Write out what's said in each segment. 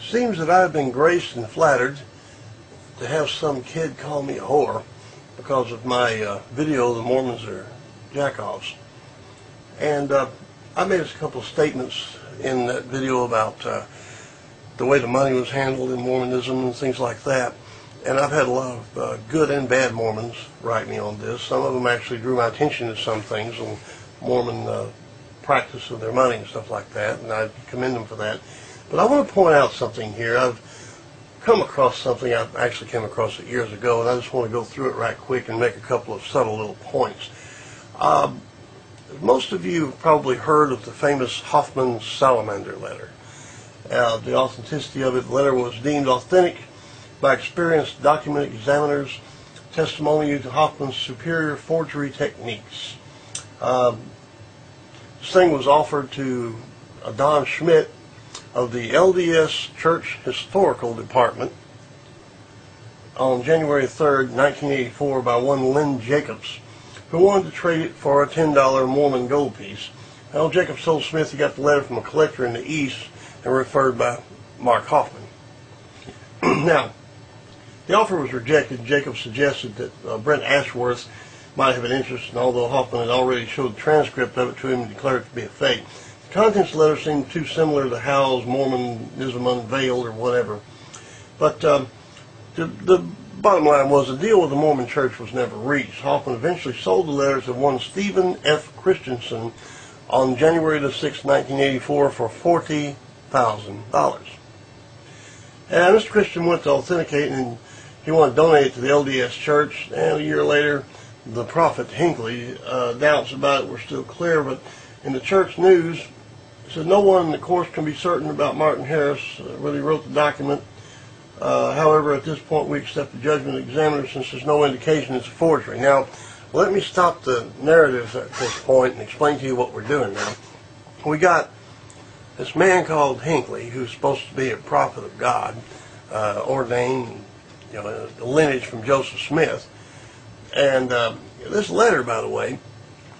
seems that I've been graced and flattered to have some kid call me a whore because of my video, The Mormons Are Jackoffs. And I made a couple of statements in that video about the way the money was handled in Mormonism and things like that. And I've had a lot of good and bad Mormons write me on this. Some of them actually drew my attention to some things on Mormon practice of their money and stuff like that, and I commend them for that. But I want to point out something here. I've come across something, I actually came across it years ago, and I just want to go through it right quick and make a couple of subtle little points. Most of you have probably heard of the famous Hoffman Salamander letter. The authenticity of it, the letter was deemed authentic by experienced document examiners, testimony to Hoffman's superior forgery techniques. This thing was offered to Don Schmidt of the LDS Church Historical Department on January 3rd, 1984 by one Lynn Jacobs, who wanted to trade it for a $10 Mormon gold piece. Well, Jacobs told Smith he got the letter from a collector in the East and referred by Mark Hoffman. Now, the offer was rejected. Jacobs suggested that Brent Ashworth might have an interest, and although Hoffman had already showed the transcript of it to him and declared it to be a fake, the contents of the letter seemed too similar to Howell's Mormonism Unveiled or whatever. But the bottom line was the deal with the Mormon Church was never reached. Hoffman eventually sold the letter to one Stephen F. Christensen on January the 6th, 1984 for $40,000. And Mr. Christian went to authenticate, and he wanted to donate it to the LDS Church, and a year later the prophet Hinckley, doubts about it were still clear, but in the church news it said no one in the course can be certain about Martin Harris, whether he wrote the document. However, at this point we accept the judgment of the examiner since there's no indication it's a forgery. Now, let me stop the narrative at this point and explain to you what we're doing now. We got this man called Hinckley, who's supposed to be a prophet of God, ordained, a lineage from Joesph Smith. And this letter, by the way,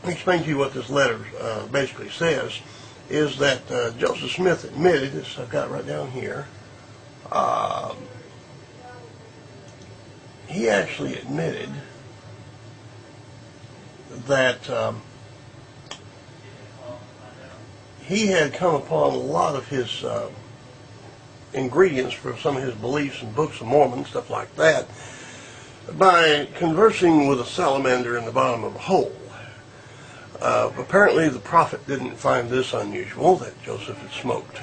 let me explain to you what this letter basically says, is that Joesph Smith admitted, this I've got right down here, he actually admitted that he had come upon a lot of his ingredients for some of his beliefs in Books of Mormon, stuff like that, by conversing with a salamander in the bottom of a hole. Apparently the prophet didn't find this unusual, that Joesph had smoked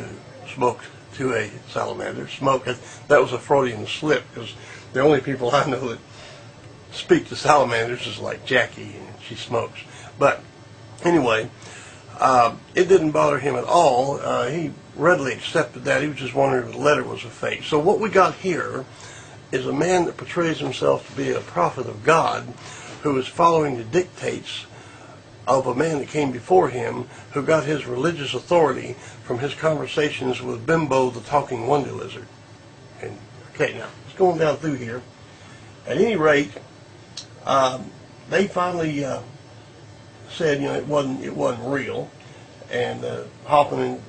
to a salamander. That was a Freudian slip, because the only people I know that speak to salamanders is like Jackie, and she smokes. But anyway, it didn't bother him at all. He readily accepted that. He was just wondering if the letter was a fake. So what we got here is a man that portrays himself to be a prophet of God, who is following the dictates of a man that came before him, who got his religious authority from his conversations with Bimbo the talking wonder lizard. And okay, now let's go on down through here. At any rate, they finally said, it wasn't real, and Hoffman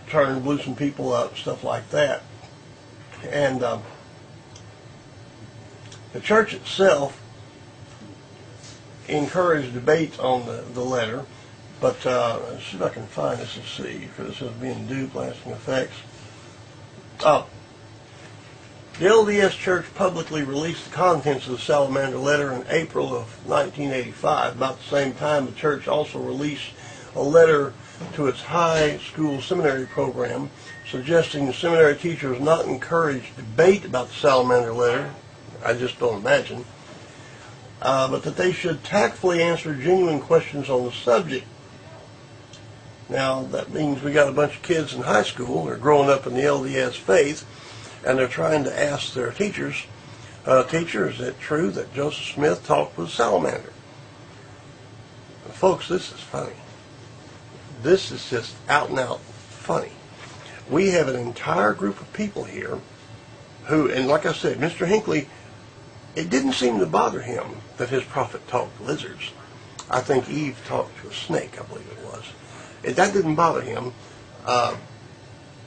turned, blew some people up, stuff like that. And the church itself encouraged debate on the letter, but let's see if I can find this and see, because it says being duped, lasting effects. The LDS Church publicly released the contents of the Salamander letter in April of 1985. About the same time, the church also released a letter to its high school seminary program, suggesting the seminary teachers not encourage debate about the Salamander letter. I just don't imagine. But that they should tactfully answer genuine questions on the subject. Now, that means we got a bunch of kids in high school. They're growing up in the LDS faith, and they're trying to ask their teachers, teacher, is it true that Joesph Smith talked with Salamander? Folks, this is funny. This is just out and out funny. We have an entire group of people here who, and like I said, Mr. Hinckley, it didn't seem to bother him that his prophet talked to lizards. I think Eve talked to a snake, I believe it was. That didn't bother him.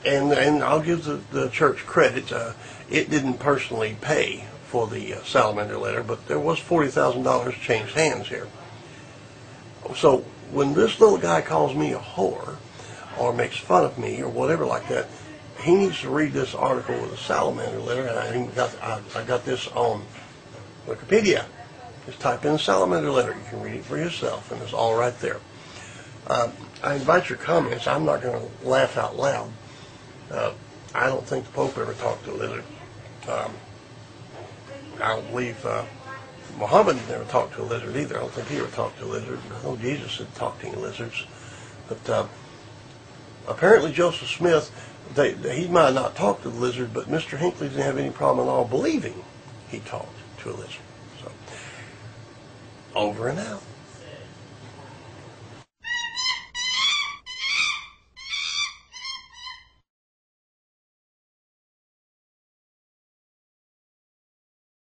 And I'll give the church credit. It didn't personally pay for the salamander letter, but there was $40,000 changed hands here. So when this little guy calls me a whore or makes fun of me or whatever like that, he needs to read this article with a salamander letter, and I got this on Wikipedia. Just type in salamander letter. You can read it for yourself, and it's all right there. I invite your comments. I'm not going to laugh out loud. I don't think the Pope ever talked to a lizard. I don't believe Muhammad never talked to a lizard either. I don't think he ever talked to a lizard. I know Jesus had talked to lizards. But apparently Joesph Smith, he might have not talked to the lizard, but Mr. Hinckley didn't have any problem at all believing he talked to a lizard. So, over and out.